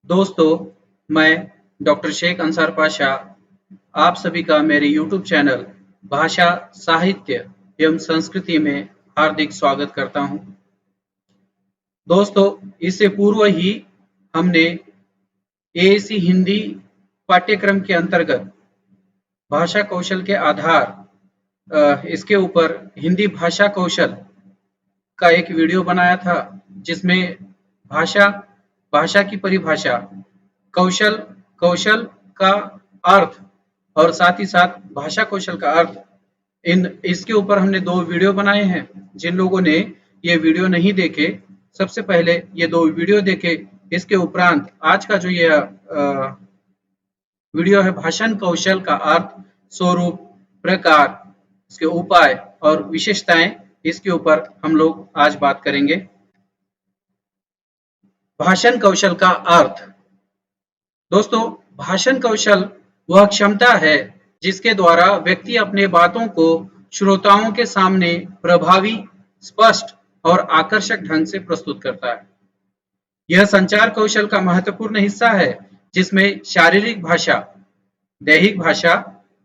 दोस्तों, मैं डॉक्टर शेख अंसार पाशा आप सभी का मेरे YouTube चैनल भाषा, साहित्य एवं संस्कृति में हार्दिक स्वागत करता हूं। दोस्तों, इससे पूर्व ही हमने एएसी हिंदी पाठ्यक्रम के अंतर्गत भाषा कौशल के आधार इसके ऊपर हिंदी भाषा कौशल का एक वीडियो बनाया था, जिसमें भाषा भाषा की परिभाषा, कौशल कौशल का अर्थ और साथ ही साथ भाषा कौशल का अर्थ, इसके ऊपर हमने 2 वीडियो बनाए हैं। जिन लोगों ने ये वीडियो नहीं देखे, सबसे पहले ये 2 वीडियो देखे। इसके उपरांत आज का जो ये वीडियो है, भाषण कौशल का अर्थ, स्वरूप, प्रकार, इसके उपाय और विशेषताएं, इसके ऊपर हम लोग आज बात करेंगे। भाषण कौशल का अर्थ। दोस्तों, भाषण कौशल वह क्षमता है जिसके द्वारा व्यक्ति अपने बातों को श्रोताओं के सामने प्रभावी, स्पष्ट और आकर्षक ढंग से प्रस्तुत करता है। यह संचार कौशल का महत्वपूर्ण हिस्सा है, जिसमें शारीरिक भाषा, दैहिक भाषा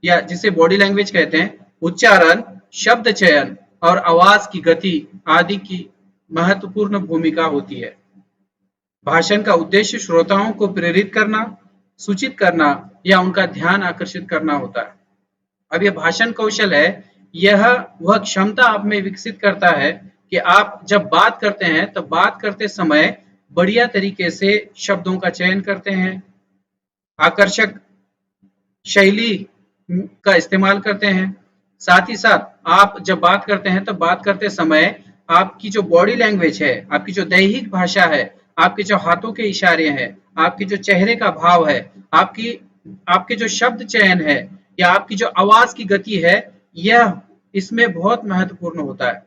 या जिसे बॉडी लैंग्वेज कहते हैं, उच्चारण, शब्द चयन और आवाज की गति आदि की महत्वपूर्ण भूमिका होती है। भाषण का उद्देश्य श्रोताओं को प्रेरित करना, सूचित करना या उनका ध्यान आकर्षित करना होता है। अब यह भाषण कौशल है, यह वह क्षमता आप में विकसित करता है कि आप जब बात करते हैं तो बात करते समय बढ़िया तरीके से शब्दों का चयन करते हैं, आकर्षक शैली का इस्तेमाल करते हैं। साथ ही साथ आप जब बात करते हैं तो बात करते समय आपकी जो बॉडी लैंग्वेज है, आपकी जो दैहिक भाषा है, आपके जो हाथों के इशारे हैं, आपकी जो चेहरे का भाव है, आपके जो शब्द चयन है या आपकी जो आवाज की गति है, यह इसमें बहुत महत्वपूर्ण होता है।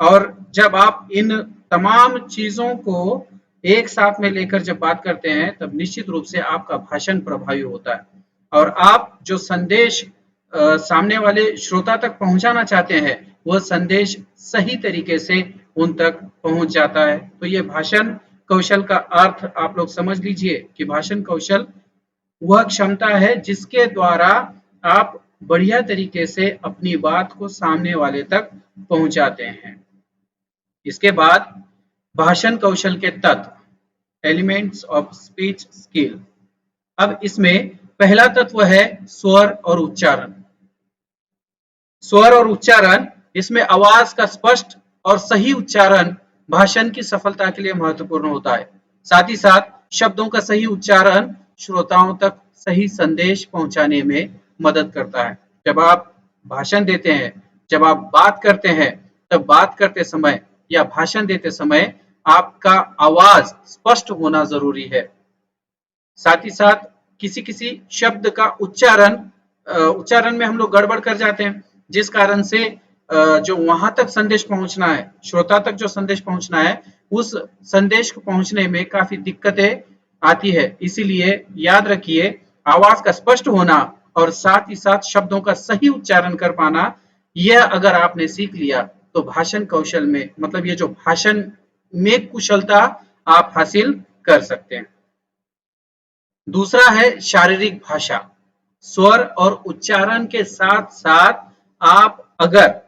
और जब आप इन तमाम चीजों को एक साथ में लेकर जब बात करते हैं, तब निश्चित रूप से आपका भाषण प्रभावी होता है और आप जो संदेश सामने वाले श्रोता तक पहुंचाना चाहते हैं, वह संदेश सही तरीके से उन तक पहुंच जाता है। तो ये भाषण कौशल का अर्थ आप लोग समझ लीजिए कि भाषण कौशल वह क्षमता है जिसके द्वारा आप बढ़िया तरीके से अपनी बात को सामने वाले तक पहुंचाते हैं। इसके बाद भाषण कौशल के तत्व, एलिमेंट्स ऑफ स्पीच स्किल। अब इसमें पहला तत्व है स्वर और उच्चारण। स्वर और उच्चारण, इसमें आवाज का स्पष्ट और सही उच्चारण भाषण की सफलता के लिए महत्वपूर्ण होता है। साथ ही साथ शब्दों का सही उच्चारण श्रोताओं तक सही संदेश पहुंचाने में मदद करता है। जब आप भाषण देते हैं, जब आप बात करते हैं, तब बात करते समय या भाषण देते समय आपका आवाज स्पष्ट होना जरूरी है। साथ ही साथ किसी किसी शब्द का उच्चारण में हम लोग गड़बड़ कर जाते हैं, जिस कारण से जो वहां तक संदेश पहुंचना है, श्रोता तक जो संदेश पहुंचना है, उस संदेश को पहुंचने में काफी दिक्कतें आती है। इसीलिए याद रखिए, आवाज का स्पष्ट होना और साथ ही साथ शब्दों का सही उच्चारण कर पाना, यह अगर आपने सीख लिया तो भाषण कौशल में, मतलब ये जो भाषण में कुशलता आप हासिल कर सकते हैं। दूसरा है शारीरिक भाषा। स्वर और उच्चारण के साथ साथ आप अगर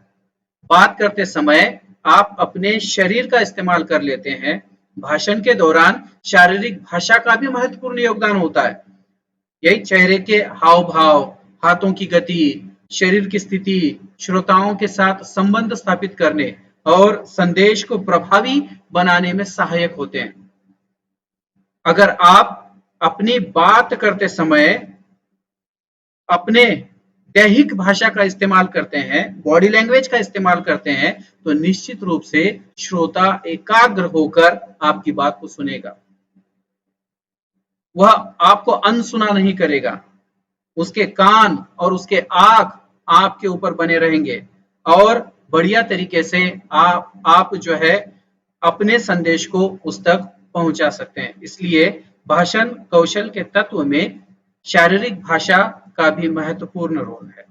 बात करते समय आप अपने शरीर का इस्तेमाल कर लेते हैं, भाषण के दौरान शारीरिक भाषा का भी महत्वपूर्ण योगदान होता है। यही चेहरे के हाव भाव, हाथों की गति, शरीर की स्थिति श्रोताओं के साथ संबंध स्थापित करने और संदेश को प्रभावी बनाने में सहायक होते हैं। अगर आप अपनी बात करते समय अपने दैहिक भाषा का इस्तेमाल करते हैं, बॉडी लैंग्वेज का इस्तेमाल करते हैं, तो निश्चित रूप से श्रोता एकाग्र होकर आपकी बात को सुनेगा। वह आपको अनसुना नहीं करेगा। उसके कान और उसके आंख आपके ऊपर बने रहेंगे और बढ़िया तरीके से आप जो है अपने संदेश को उस तक पहुंचा सकते हैं। इसलिए भाषण कौशल के तत्व में शारीरिक भाषा का भी महत्वपूर्ण रोल है।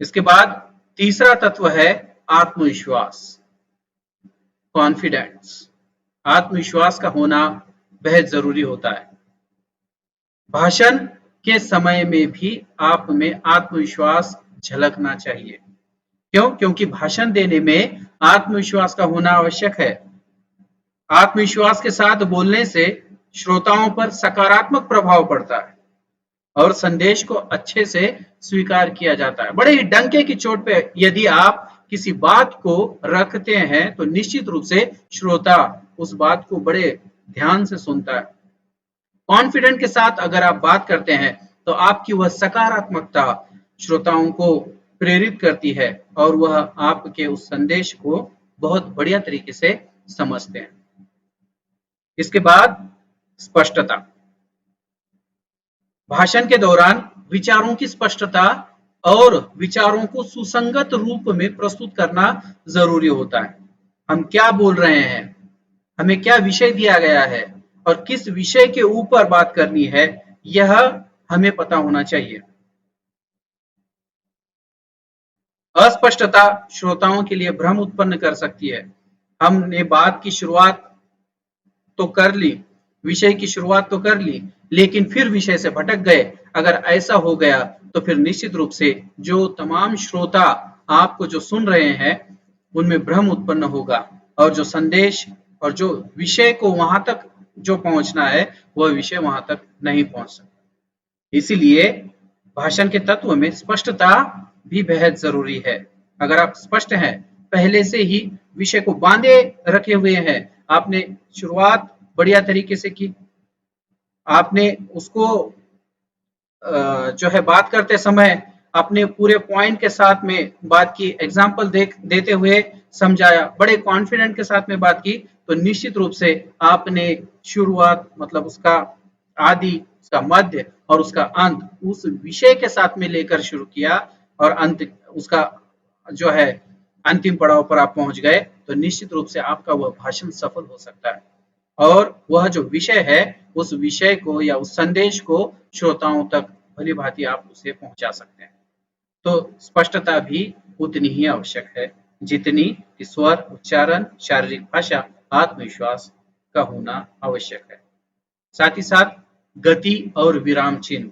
इसके बाद तीसरा तत्व है आत्मविश्वास, कॉन्फिडेंस। आत्मविश्वास का होना बेहद जरूरी होता है। भाषण के समय में भी आप में आत्मविश्वास झलकना चाहिए। क्यों? क्योंकि भाषण देने में आत्मविश्वास का होना आवश्यक है। आत्मविश्वास के साथ बोलने से श्रोताओं पर सकारात्मक प्रभाव पड़ता है और संदेश को अच्छे से स्वीकार किया जाता है। बड़े ही डंके की चोट पे यदि आप किसी बात को रखते हैं तो निश्चित रूप से श्रोता उस बात को बड़े ध्यान से सुनता है। कॉन्फिडेंट के साथ अगर आप बात करते हैं तो आपकी वह सकारात्मकता श्रोताओं को प्रेरित करती है और वह आपके उस संदेश को बहुत बढ़िया तरीके से समझते हैं। इसके बाद स्पष्टता। भाषण के दौरान विचारों की स्पष्टता और विचारों को सुसंगत रूप में प्रस्तुत करना जरूरी होता है। हम क्या बोल रहे हैं, हमें क्या विषय दिया गया है और किस विषय के ऊपर बात करनी है, यह हमें पता होना चाहिए। अस्पष्टता श्रोताओं के लिए भ्रम उत्पन्न कर सकती है। हमने बात की शुरुआत तो कर ली, विषय की शुरुआत तो कर ली, लेकिन फिर विषय से भटक गए। अगर ऐसा हो गया तो फिर निश्चित रूप से जो तमाम श्रोता आपको जो सुन रहे हैं उनमें भ्रम उत्पन्न होगा और जो संदेश और जो विषय को वहां तक जो पहुंचना है वह विषय वहां तक नहीं पहुंच सकता। इसीलिए भाषण के तत्व में स्पष्टता भी बेहद जरूरी है। अगर आप स्पष्ट हैं, पहले से ही विषय को बांधे रखे हुए हैं, आपने शुरुआत बढ़िया तरीके से की, आपने उसको जो है बात करते समय अपने पूरे पॉइंट के साथ में बात की, एग्जाम्पल देते हुए समझाया, बड़े कॉन्फिडेंट के साथ में बात की, तो निश्चित रूप से आपने शुरुआत मतलब उसका आदि, उसका मध्य और उसका अंत उस विषय के साथ में लेकर शुरू किया और अंत उसका जो है अंतिम पड़ाव पर आप पहुंच गए, तो निश्चित रूप से आपका वह भाषण सफल हो सकता है और वह जो विषय है उस विषय को या उस संदेश को श्रोताओं तक भली भांति आप उसे पहुंचा सकते हैं। तो स्पष्टता भी उतनी ही आवश्यक है जितनी कि स्वर, उच्चारण, शारीरिक भाषा, आत्मविश्वास का होना आवश्यक है। साथ ही साथ गति और विराम चिन्ह।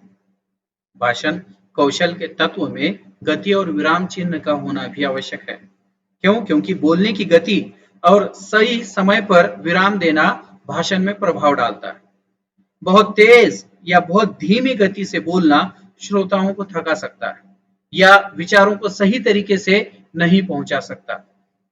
भाषण कौशल के तत्व में गति और विराम चिन्ह का होना भी आवश्यक है। क्यों? क्योंकि बोलने की गति और सही समय पर विराम देना भाषण में प्रभाव डालता है। बहुत तेज या बहुत धीमी गति से बोलना श्रोताओं को थका सकता है या विचारों को सही तरीके से नहीं पहुंचा सकता।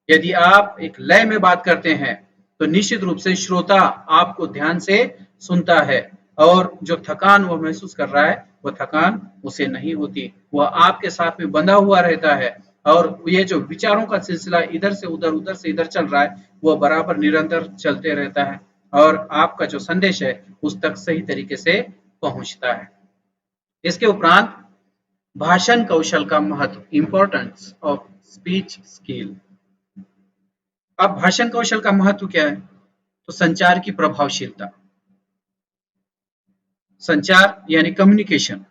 यदि आप एक लय में बात करते हैं तो निश्चित रूप से श्रोता आपको ध्यान से सुनता है और जो थकान वह महसूस कर रहा है वह थकान उसे नहीं होती, वह आपके साथ में बंधा हुआ रहता है और ये जो विचारों का सिलसिला इधर से उधर चल रहा है वह बराबर निरंतर चलते रहता है और आपका जो संदेश है उस तक सही तरीके से पहुंचता है। इसके उपरांत भाषण कौशल का महत्व, इंपॉर्टेंस ऑफ स्पीच स्किल। अब भाषण कौशल का महत्व क्या है? तो संचार की प्रभावशीलता, संचार यानी कम्युनिकेशन।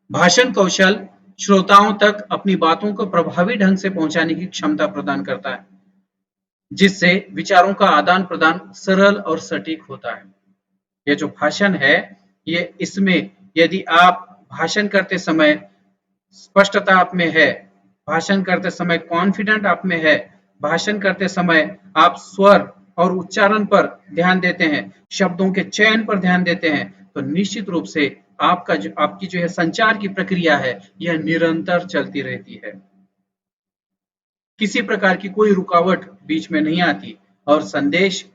भाषण कौशल श्रोताओं तक अपनी बातों को प्रभावी ढंग से पहुंचाने की क्षमता प्रदान करता है, जिससे विचारों का आदान प्रदान सरल और सटीक होता है। यह जो भाषण है, ये इसमें यदि आप भाषण करते समय स्पष्टता आप में है, भाषण करते समय कॉन्फिडेंट आप में है, भाषण करते समय आप स्वर और उच्चारण पर ध्यान देते हैं, शब्दों के चयन पर ध्यान देते हैं, तो निश्चित रूप से आपकी जो है संचार की प्रक्रिया है यह निरंतर चलती रहती है। किसी प्रकार की कोई रुकावट बीच में नहीं आती और संदेश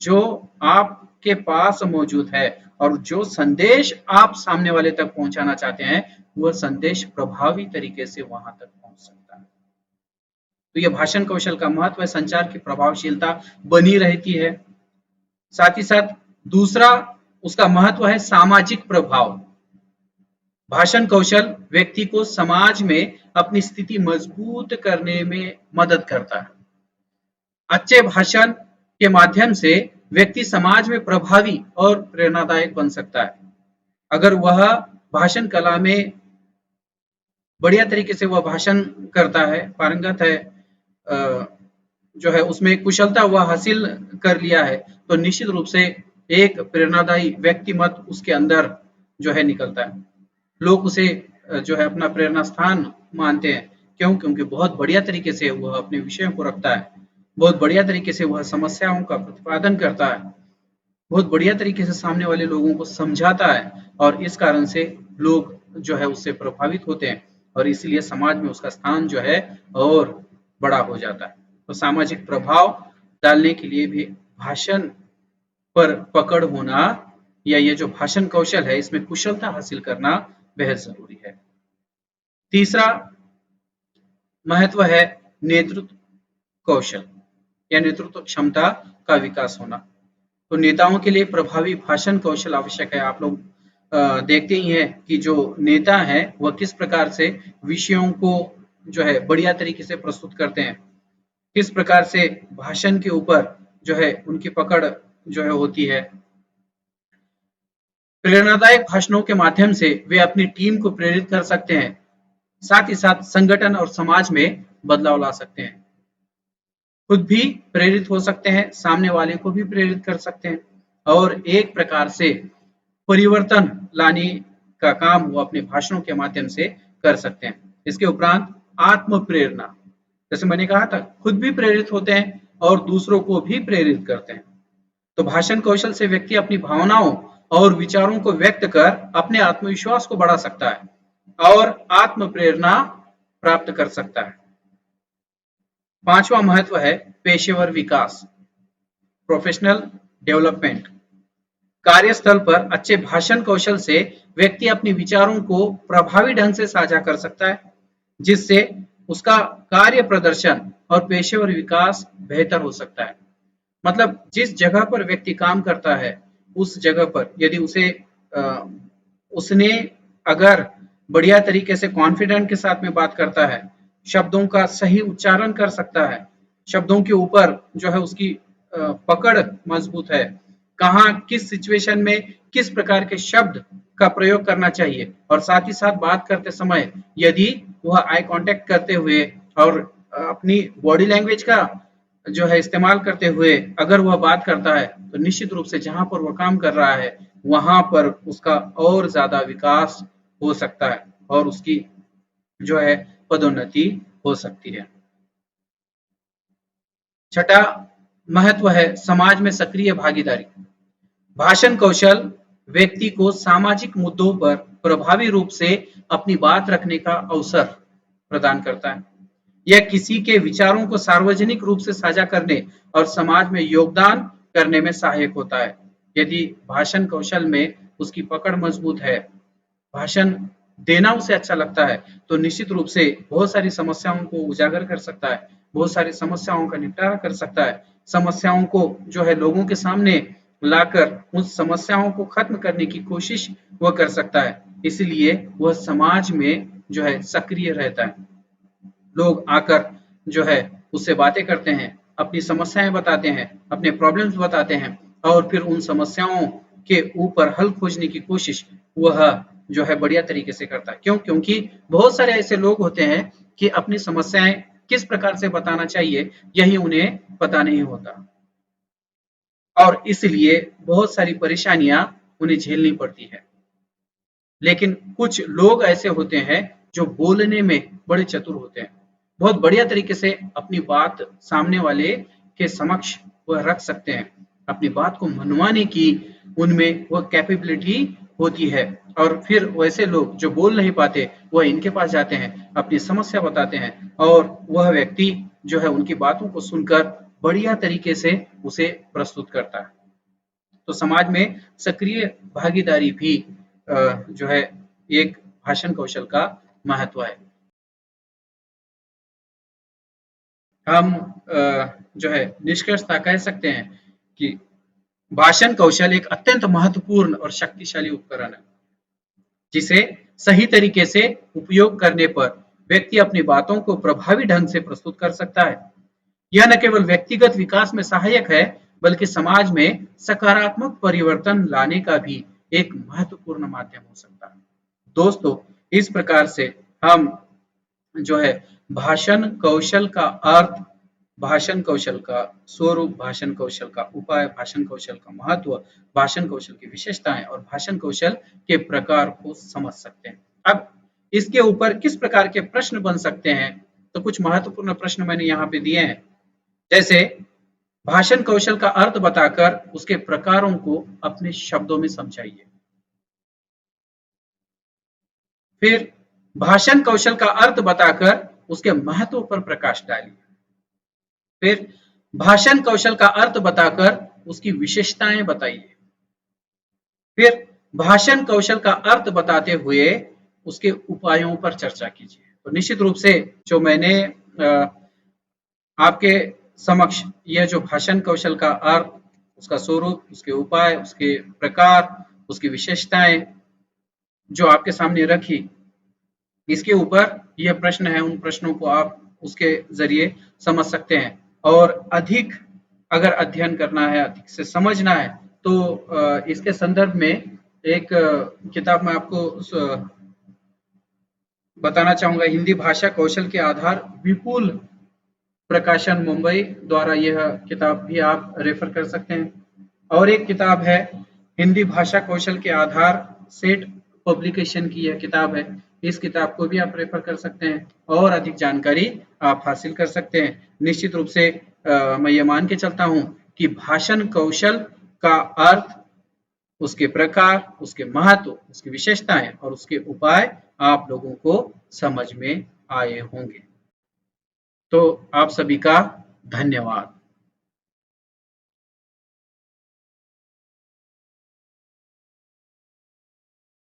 जो आपके पास मौजूद है और जो संदेश आप सामने वाले तक पहुंचाना चाहते हैं वह संदेश प्रभावी तरीके से वहां तक पहुंच सकता है। तो यह भाषण कौशल का महत्व है, संचार की प्रभावशीलता बनी रहती है। साथ ही साथ दूसरा उसका महत्व है सामाजिक प्रभाव। भाषण कौशल व्यक्ति को समाज में अपनी स्थिति मजबूत करने में मदद करता है। अच्छे भाषण के माध्यम से व्यक्ति समाज में प्रभावी और प्रेरणादायक बन सकता है। अगर वह भाषण कला में बढ़िया तरीके से वह भाषण करता है, पारंगत है, जो है उसमें कुशलता वह हासिल कर लिया है, तो निश्चित रूप से एक प्रेरणादायी व्यक्तिमत उसके अंदर जो है निकलता है। लोग उसे जो है अपना प्रेरणा स्थान मानते हैं। क्यों? क्योंकि बहुत बढ़िया तरीके से वह अपने विषयों को रखता है, बहुत बढ़िया तरीके से वह समस्याओं का प्रतिपादन करता है, बहुत बढ़िया तरीके से सामने वाले लोगों को समझाता है और इस कारण से लोग जो है उससे प्रभावित होते हैं और इसलिए समाज में उसका स्थान जो है और बड़ा हो जाता है। तो सामाजिक प्रभाव डालने के लिए भी भाषण पर पकड़ होना या ये जो भाषण कौशल है इसमें कुशलता हासिल करना बेहद जरूरी है। तीसरा महत्व है नेतृत्व कौशल या नेतृत्व क्षमता का विकास होना। तो नेताओं के लिए प्रभावी भाषण कौशल आवश्यक है। आप लोग देखते ही हैं कि जो नेता है वह किस प्रकार से विषयों को जो है बढ़िया तरीके से प्रस्तुत करते हैं, किस प्रकार से भाषण के ऊपर जो है उनकी पकड़ जो है होती है। प्रेरणादायक भाषणों के माध्यम से वे अपनी टीम को प्रेरित कर सकते हैं, साथ ही साथ संगठन और समाज में बदलाव ला सकते हैं। खुद भी प्रेरित हो सकते हैं, सामने वाले को भी प्रेरित कर सकते हैं और एक प्रकार से परिवर्तन लाने का काम वो अपने भाषणों के माध्यम से कर सकते हैं। इसके उपरांत आत्म प्रेरणा, जैसे मैंने कहा था, खुद भी प्रेरित होते हैं और दूसरों को भी प्रेरित करते हैं। तो भाषण कौशल से व्यक्ति अपनी भावनाओं और विचारों को व्यक्त कर अपने आत्मविश्वास को बढ़ा सकता है और आत्म प्रेरणा प्राप्त कर सकता है। पांचवा महत्व है पेशेवर विकास, प्रोफेशनल डेवलपमेंट। कार्यस्थल पर अच्छे भाषण कौशल से व्यक्ति अपने विचारों को प्रभावी ढंग से साझा कर सकता है, जिससे उसका कार्य प्रदर्शन और पेशेवर विकास बेहतर हो सकता है। मतलब जिस जगह पर व्यक्ति काम करता है उस जगह पर यदि उसने अगर बढ़िया तरीके से कॉन्फिडेंट के साथ में बात करता है, शब्दों का सही उच्चारण कर सकता है, शब्दों के ऊपर जो है उसकी पकड़ मजबूत है, कहाँ किस सिचुएशन में किस प्रकार के शब्द का प्रयोग करना चाहिए और साथ ही साथ बात करते समय यदि वह आई कांटेक्ट करते हुए और अपनी बॉडी लैंग्वेज का जो है इस्तेमाल करते हुए अगर वह बात करता है तो निश्चित रूप से जहां पर वह काम कर रहा है वहां पर उसका और ज्यादा विकास हो सकता है और उसकी जो है पदोन्नति हो सकती है। छठा महत्व है समाज में सक्रिय भागीदारी। भाषण कौशल व्यक्ति को सामाजिक मुद्दों पर प्रभावी रूप से अपनी बात रखने का अवसर प्रदान करता है। यह किसी के विचारों को सार्वजनिक रूप से साझा करने और समाज में योगदान करने में सहायक होता है। यदि भाषण कौशल में उसकी पकड़ मजबूत है, भाषण देना उसे अच्छा लगता है, तो निश्चित रूप से बहुत सारी समस्याओं को उजागर कर सकता है, बहुत सारी समस्याओं का निपटारा कर सकता है, समस्याओं को जो है लोगों के सामने लाकर उस समस्याओं को खत्म करने की कोशिश वह कर सकता है। इसलिए वह समाज में जो है सक्रिय रहता है। लोग आकर जो है उससे बातें करते हैं, अपनी समस्याएं बताते हैं, अपने प्रॉब्लम्स बताते हैं और फिर उन समस्याओं के ऊपर हल खोजने की कोशिश वह जो है बढ़िया तरीके से करता है। क्यों? क्योंकि बहुत सारे ऐसे लोग होते हैं कि अपनी समस्याएं किस प्रकार से बताना चाहिए यही उन्हें पता नहीं होता और इसलिए बहुत सारी परेशानियां उन्हें झेलनी पड़ती है। लेकिन कुछ लोग ऐसे होते हैं जो बोलने में बड़े चतुर होते हैं, बहुत बढ़िया तरीके से अपनी बात सामने वाले के समक्ष वह रख सकते हैं, अपनी बात को मनवाने की उनमें वह कैपेबिलिटी होती है और फिर वैसे लोग जो बोल नहीं पाते वह इनके पास जाते हैं, अपनी समस्या बताते हैं और वह व्यक्ति जो है उनकी बातों को सुनकर बढ़िया तरीके से उसे प्रस्तुत करता है। तो समाज में सक्रिय भागीदारी भी जो है एक भाषण कौशल का महत्व है। हम जो है निष्कर्षतः कह सकते हैं कि भाषण कौशल एक अत्यंत महत्वपूर्ण और शक्तिशाली उपकरण है, जिसे सही तरीके से उपयोग करने पर व्यक्ति अपनी बातों को प्रभावी ढंग से प्रस्तुत कर सकता है। यह न केवल व्यक्तिगत विकास में सहायक है बल्कि समाज में सकारात्मक परिवर्तन लाने का भी एक महत्वपूर्ण माध्यम हो सकता है। दोस्तों, इस प्रकार से हम जो है भाषण कौशल का अर्थ भाषण कौशल का स्वरूप, भाषण कौशल का उपाय, भाषण कौशल का महत्व, भाषण कौशल की विशेषताएं और भाषण कौशल के प्रकार को समझ सकते हैं। अब इसके ऊपर किस प्रकार के प्रश्न बन सकते हैं, तो कुछ महत्वपूर्ण प्रश्न मैंने यहाँ पे दिए हैं। जैसे भाषण कौशल का अर्थ बताकर उसके प्रकारों को अपने शब्दों में समझाइए। फिर भाषण कौशल का अर्थ बताकर उसके महत्व पर प्रकाश डालिए। फिर भाषण कौशल का अर्थ बताकर उसकी विशेषताएं बताइए। फिर भाषण कौशल का अर्थ बताते हुए उसके उपायों पर चर्चा कीजिए। तो निश्चित रूप से जो मैंने आपके समक्ष यह जो भाषण कौशल का अर्थ, उसका स्वरूप, उसके उपाय, उसके प्रकार, उसकी विशेषताएं जो आपके सामने रखी, इसके ऊपर यह प्रश्न है, उन प्रश्नों को आप उसके जरिए समझ सकते हैं। और अधिक अगर अध्ययन करना है, अधिक से समझना है, तो इसके संदर्भ में एक किताब मैं आपको बताना चाहूंगा। हिंदी भाषा कौशल के आधार, विपुल प्रकाशन मुंबई द्वारा, यह किताब भी आप रेफर कर सकते हैं। और एक किताब है हिंदी भाषा कौशल के आधार, सेट पब्लिकेशन की यह किताब है। इस किताब को भी आप रेफर कर सकते हैं और अधिक जानकारी आप हासिल कर सकते हैं। निश्चित रूप से मैं ये मान के चलता हूँ कि भाषण कौशल का अर्थ, उसके प्रकार, उसके महत्व, उसकी विशेषताएं और उसके उपाय आप लोगों को समझ में आए होंगे। तो आप सभी का धन्यवाद।